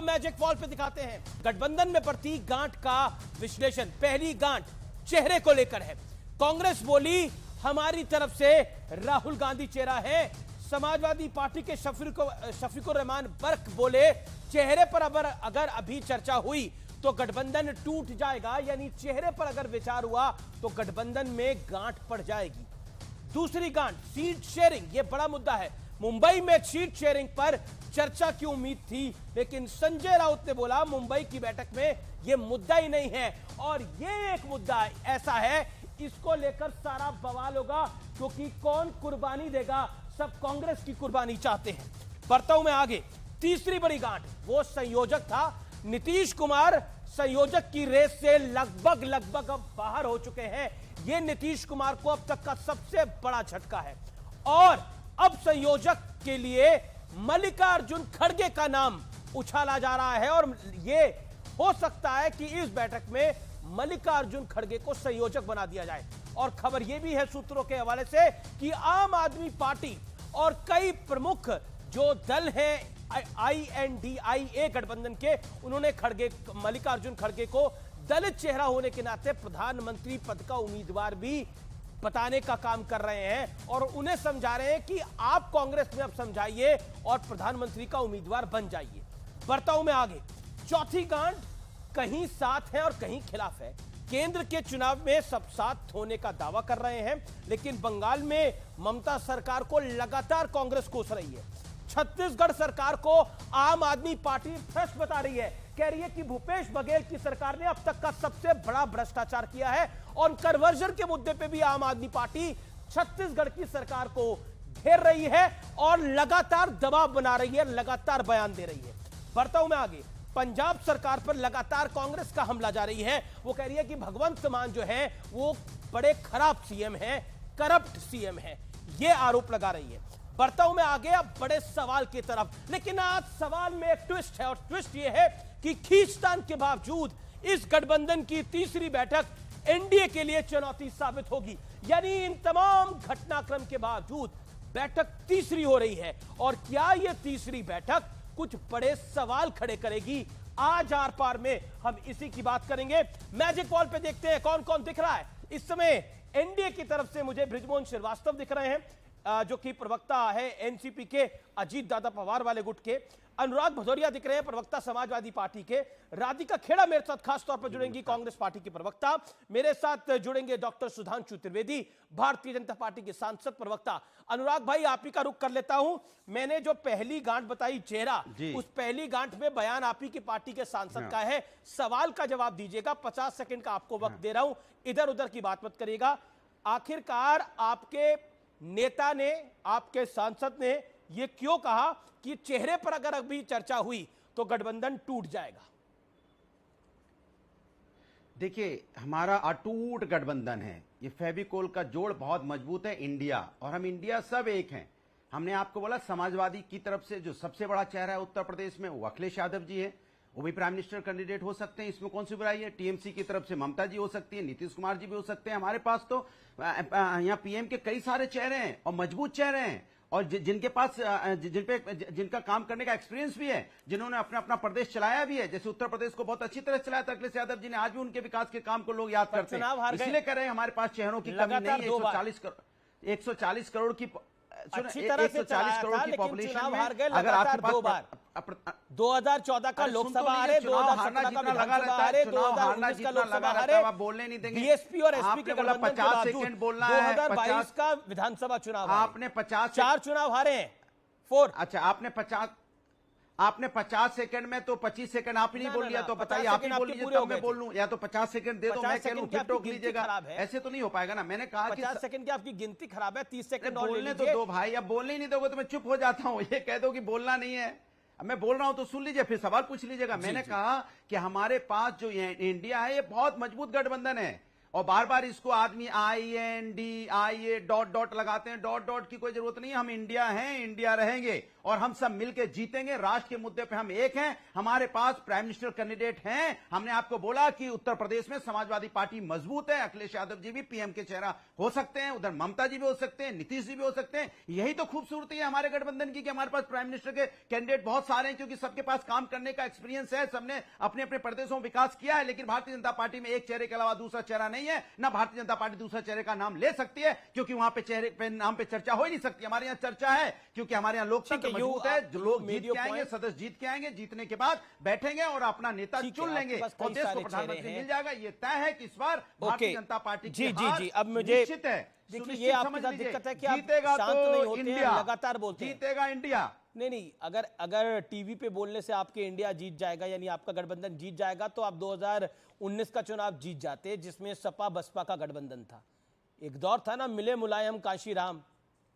Magic wall पे दिखाते हैं गठबंधन में बढ़ती गांठ का विश्लेषण। पहली गांठ चेहरे को लेकर है। कांग्रेस बोली हमारी तरफ से राहुल गांधी चेहरा है। समाजवादी पार्टी के शफीकुर रहमान बर्क बोले चेहरे पर अगर अभी चर्चा हुई तो गठबंधन टूट जाएगा, यानी चेहरे पर अगर विचार हुआ तो गठबंधन में गांठ पड़ जाएगी। दूसरी गांठ सीट शेयरिंग, यह बड़ा मुद्दा है। मुंबई में सीट शेयरिंग पर चर्चा की उम्मीद थी, लेकिन संजय राउत ने बोला मुंबई की बैठक में यह मुद्दा ही नहीं है। और यह एक मुद्दा ऐसा है इसको लेकर सारा बवाल होगा, क्योंकि कौन कुर्बानी देगा, सब कांग्रेस की कुर्बानी चाहते हैं। बढ़ता हूं मैं आगे। तीसरी बड़ी गांठ वो संयोजक था। नीतीश कुमार संयोजक की रेस से लगभग अब बाहर हो चुके हैं। यह नीतीश कुमार को अब तक का सबसे बड़ा झटका है। और अब संयोजक के लिए मल्लिकार्जुन खड़गे का नाम उछाला जा रहा है और यह हो सकता है कि इस बैठक में मल्लिकार्जुन खड़गे को संयोजक बना दिया जाए। और खबर यह भी है सूत्रों के हवाले से कि आम आदमी पार्टी और कई प्रमुख जो दल हैं INDIA गठबंधन के, उन्होंने मल्लिकार्जुन खड़गे को दलित चेहरा होने के नाते प्रधानमंत्री पद का उम्मीदवार भी बताने का काम कर रहे हैं और उन्हें समझा रहे हैं कि आप कांग्रेस में अब समझाइए और प्रधानमंत्री का उम्मीदवार बन जाइए। बढ़ता हूं मैं आगे। चौथी गांठ कहीं साथ है और कहीं खिलाफ है। केंद्र के चुनाव में सब साथ होने का दावा कर रहे हैं, लेकिन बंगाल में ममता सरकार को लगातार कांग्रेस कोस रही है। छत्तीसगढ़ सरकार को आम आदमी पार्टी भ्रष्ट बता रही है, कह रही है कि भूपेश बघेल की सरकार ने अब तक का सबसे बड़ा भ्रष्टाचार किया है। और कन्वर्जन के मुद्दे पे भी आम आदमी पार्टी छत्तीसगढ़ की सरकार को घेर रही है और लगातार दबाव बना रही है, लगातार बयान दे रही है। बढ़ता हूं मैं आगे। पंजाब सरकार पर लगातार कांग्रेस का हमला जारी है। वो कह रही है कि भगवंत मान जो है वो बड़े खराब सीएम हैं, करप्ट सीएम हैं, ये आरोप लगा रही है। बढ़ता हूं मैं आगे अब बड़े सवाल की तरफ, लेकिन आज सवाल में एक ट्विस्ट है और ट्विस्ट ये है कि खींचतान के बावजूद इस गठबंधन की तीसरी बैठक एनडीए के लिए चुनौती साबित होगी। यानी इन तमाम घटनाक्रम के बावजूद बैठक तीसरी हो रही है और क्या यह तीसरी बैठक कुछ बड़े सवाल खड़े करेगी? आज आर पार में हम इसी की बात करेंगे। मैजिक वॉल पे देखते हैं कौन कौन दिख रहा है। इस समय एनडीए की तरफ से मुझे बृजमोहन श्रीवास्तव दिख रहे हैं, जो कि प्रवक्ता है एनसीपी के, अजीत दादा पवार वाले गुट के। अनुराग भदौरिया दिख रहे हैं, प्रवक्ता समाजवादी पार्टी के। राधिका खेड़ा मेरे साथ खास तौर पर जुड़ेंगी, कांग्रेस पार्टी के प्रवक्ता। मेरे साथ जुड़ेंगे डॉक्टर सुधांशु त्रिवेदी, भारतीय जनता पार्टी के सांसद प्रवक्ता। अनुराग भाई, आप ही का रुख कर लेता हूं। मैंने जो पहली गांठ बताई चेहरा, उस पहली गांठ में बयान आप ही की पार्टी के सांसद का है। सवाल का जवाब दीजिएगा, 50 सेकंड का आपको वक्त दे रहा हूं, इधर उधर की बात मत करिएगा। आखिरकार आपके नेता ने, आपके सांसद ने यह क्यों कहा कि चेहरे पर अगर अभी चर्चा हुई तो गठबंधन टूट जाएगा? देखिए, हमारा अटूट गठबंधन है। ये फेविकोल का जोड़ बहुत मजबूत है, इंडिया, और हम इंडिया सब एक हैं। हमने आपको बोला समाजवादी की तरफ से जो सबसे बड़ा चेहरा है उत्तर प्रदेश में वो अखिलेश यादव जी है, वो भी प्राइम मिनिस्टर कैंडिडेट हो सकते हैं, इसमें कौन सी बुराई है। टीएमसी की तरफ से ममता जी हो सकती है, नीतीश कुमार जी भी हो सकते हैं। हमारे पास तो यहाँ पीएम के कई सारे चेहरे हैं और मजबूत चेहरे हैं, और जिनके पास जिनका काम करने का एक्सपीरियंस भी है, जिन्होंने अपना अपना प्रदेश चलाया भी है। जैसे उत्तर प्रदेश को बहुत अच्छी तरह चलाया था अखिलेश यादव जी ने, आज भी उनके विकास के काम को लोग याद करते हैं। इसलिए कह रहे हैं हमारे पास चेहरों की कमी नहीं है। 140 करोड़ की, अच्छी तरह से 140 करोड़ की पॉपुलेशन में अगर आपके पास 2014 का लोकसभा हारे, 2017 का विधानसभा हारे, 2019 का लोकसभा हारे, आप बोलने नहीं देंगे। बीएसपी और एसपी के गठबंधन के 50 सेकंड बोलना है। 2022 का विधानसभा चुनाव आपने 4 चुनाव हारे हैं, 4। अच्छा, आपने 50 सेकंड में तो 25 सेकंड आप ही नहीं बोल लिया, तो बताइए आप ही बोल लीजिए तब मैं बोल लूं, या तो 50 सेकंड दे दो, मैं कह लूं फिर टोक लीजिएगा। ऐसे तो नहीं हो पाएगा ना। मैंने कहा 50 सेकंड की आपकी गिनती खराब है, 30 सेकंड और बोलने तो दो भाई। अब बोलने ही नहीं दोगे तो मैं चुप हो जाता हूं। ये कह दो कि बोलना नहीं है, अब मैं बोल रहा हूं तो सुन लीजिए, फिर सवाल पूछ लीजिएगा। मैंने कहा कि हमारे पास जो इंडिया है ये बहुत मजबूत गठबंधन है, और बार बार इसको आदमी INDIA डॉट डॉट लगाते हैं। डॉट डॉट की कोई जरूरत नहीं है। हम इंडिया हैं, इंडिया रहेंगे, और हम सब मिलकर जीतेंगे। राष्ट्र के मुद्दे पे हम एक हैं, हमारे पास प्राइम मिनिस्टर कैंडिडेट हैं। हमने आपको बोला कि उत्तर प्रदेश में समाजवादी पार्टी मजबूत है, अखिलेश यादव जी भी पीएम के चेहरा हो सकते हैं, उधर ममता जी भी हो सकते हैं, नीतीश जी भी हो सकते हैं। यही तो खूबसूरती है हमारे गठबंधन की कि हमारे पास प्राइम मिनिस्टर के कैंडिडेट बहुत सारे हैं, क्योंकि सबके पास काम करने का एक्सपीरियंस है, सबने अपने अपने प्रदेशों में विकास किया है। लेकिन भारतीय जनता पार्टी में एक चेहरे के अलावा दूसरा चेहरा नहीं है, ना भारतीय जनता पार्टी दूसरा चेहरे का नाम ले सकती है, क्योंकि वहां पे चेहरे पे नाम पे चर्चा हो ही नहीं सकती। हमारे यहाँ चर्चा है, क्योंकि हमारे यहाँ लोकतंत्र मजबूत है। जो लोग जीत के आएंगे, सदस्य जीत के आएंगे, जीतने के बाद बैठेंगे और अपना नेता चुन लेंगे और देश को प्रधानमंत्री मिल जाएगा। ये तय है कि इस बार भारतीय जनता पार्टी की हार निश्चित है। देखिए, ये आपके साथ दिक्कत है कि आप जीतेगा शांत तो नहीं होते हैं, इंडिया लगातार बोलते हैं। जीतेगा इंडिया। नहीं, अगर टीवी पे बोलने से आपके इंडिया जीत जाएगा, यानी आपका गठबंधन जीत जाएगा, तो आप 2019 का चुनाव जीत जाते, जिसमें सपा बसपा का गठबंधन था। एक दौर था ना, मिले मुलायम काशीराम,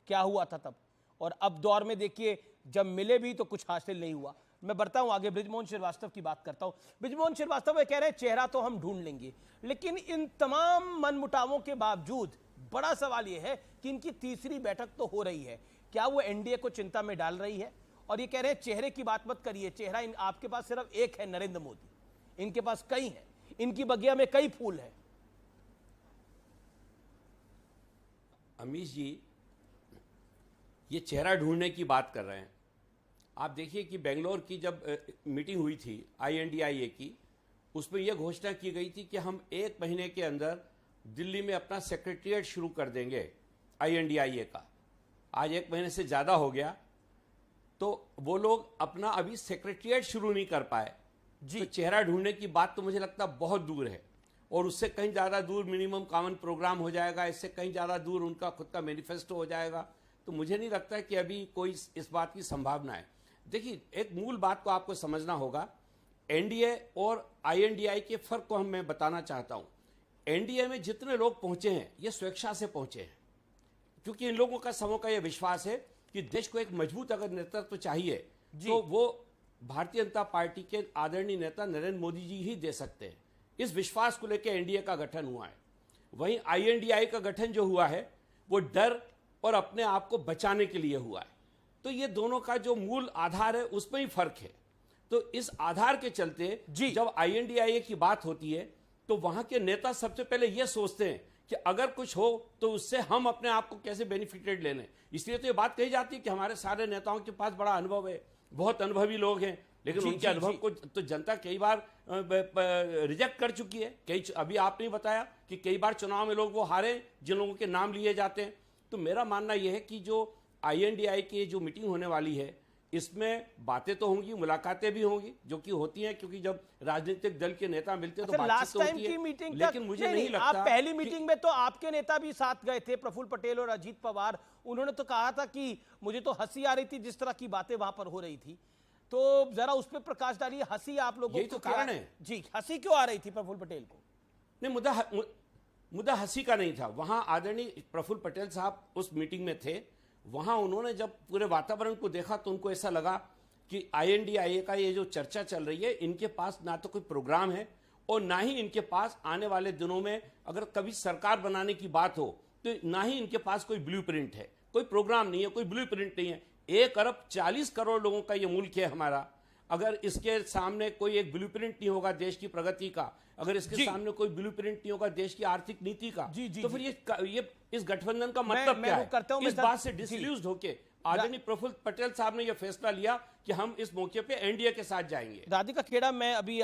क्या हुआ था तब। और अब दौर में देखिए, जब मिले भी तो कुछ हासिल नहीं हुआ। मैं बढ़ता हूं आगे, बृजमोहन श्रीवास्तव की बात करता हूं। बृजमोहन श्रीवास्तव वे कह रहे हैं चेहरा तो हम ढूंढ लेंगे, लेकिन इन तमाम मनमुटावों के बावजूद बड़ा सवाल यह है कि इनकी तीसरी बैठक तो हो रही है, क्या वो एनडीए को चिंता में डाल रही है? और ये कह रहे हैं चेहरे की बात मत करिए, चेहरा आपके पास सिर्फ एक है, नरेंद्र मोदी, इनके पास कई हैं, इनकी बगिया में कई फूल हैं। अमीश जी, ये चेहरा ढूंढने की बात कर रहे हैं। आप देखिए कि बेंगलोर की जब मीटिंग हुई थी INDIA की, उसमें यह घोषणा की गई थी कि हम 1 महीने के अंदर दिल्ली में अपना सेक्रेटरिएट शुरू कर देंगे INDIA का। आज 1 महीने से ज़्यादा हो गया, तो वो लोग अपना अभी सेक्रेटरिएट शुरू नहीं कर पाए जी। तो चेहरा ढूंढने की बात तो मुझे लगता बहुत दूर है, और उससे कहीं ज़्यादा दूर मिनिमम कॉमन प्रोग्राम हो जाएगा, इससे कहीं ज़्यादा दूर उनका खुद का मैनिफेस्टो हो जाएगा। तो मुझे नहीं लगता कि अभी कोई इस बात की संभावना है। देखिए, एक मूल बात को आपको समझना होगा, एनडीए और INDI के फर्क को मैं बताना चाहता हूं। एनडीए में जितने लोग पहुंचे हैं, ये स्वेच्छा से पहुंचे हैं, क्योंकि इन लोगों का समूह का यह विश्वास है कि देश को एक मजबूत अगर नेतृत्व चाहिए तो वो भारतीय जनता पार्टी के आदरणीय नेता नरेंद्र मोदी जी ही दे सकते हैं। इस विश्वास को लेकर एनडीए का गठन हुआ है। वहीं INDI का गठन जो हुआ है, वो डर और अपने आप को बचाने के लिए हुआ है। तो ये दोनों का जो मूल आधार है, उसमें ही फर्क है। तो इस आधार के चलते जब INDIA की बात होती है, तो वहां के नेता सबसे पहले यह सोचते हैं कि अगर कुछ हो तो उससे हम अपने आप को कैसे बेनिफिटेड ले लें। इसलिए तो ये बात कही जाती है कि हमारे सारे नेताओं के पास बड़ा अनुभव है, बहुत अनुभवी लोग हैं, लेकिन उनके अनुभव को तो जनता कई बार रिजेक्ट कर चुकी है। अभी आपने बताया कि कई बार चुनाव में लोग वो हारे जिन लोगों के नाम लिए जाते हैं। तो मेरा मानना यह है कि जो INDI की जो मीटिंग होने वाली है, इसमें बातें तो होंगी, मुलाकातें भी होंगी, जो कि होती हैं, क्योंकि जब राजनीतिक दल के नेता मिलते हैं तो बातचीत तो होती है। लेकिन मुझे नहीं लगता, आप पहली मीटिंग में तो आपके नेता भी साथ गए थे, प्रफुल्ल पटेल और अजीत पवार। उन्होंने तो कहा था कि मुझे तो हंसी आ रही थी जिस तरह की बातें वहां पर हो रही थी। तो जरा उस पर प्रकाश डालिए, हंसी आप लोगों को कारण है जी, हंसी क्यों आ रही थी प्रफुल्ल पटेल को? नहीं, मुद्दा हंसी का नहीं था। वहां आदरणीय प्रफुल्ल पटेल साहब उस मीटिंग में थे। वहां उन्होंने जब पूरे वातावरण को देखा तो उनको ऐसा लगा कि INDIA का ये जो चर्चा चल रही है, इनके पास ना तो कोई प्रोग्राम है और ना ही इनके पास आने वाले दिनों में अगर कभी सरकार बनाने की बात हो तो ना ही इनके पास कोई ब्लूप्रिंट है, कोई प्रोग्राम नहीं है, कोई ब्लूप्रिंट नहीं है। 1 अरब 40 करोड़ लोगों का ये मुल्क है हमारा। अगर इसके सामने कोई एक ब्लूप्रिंट नहीं होगा देश की प्रगति का, अगर इसके सामने कोई ब्लूप्रिंट नहीं होगा देश की आर्थिक नीति का, तो फिर ये इस गठबंधन का मतलब क्या है? इस बात से डिसल्यूज्ड होके आदरणीय प्रफुल्ल पटेल साहब ने यह फैसला लिया कि हम इस मौके पे एनडीए के साथ जाएंगे। राधिका खेड़ा, मैं अभी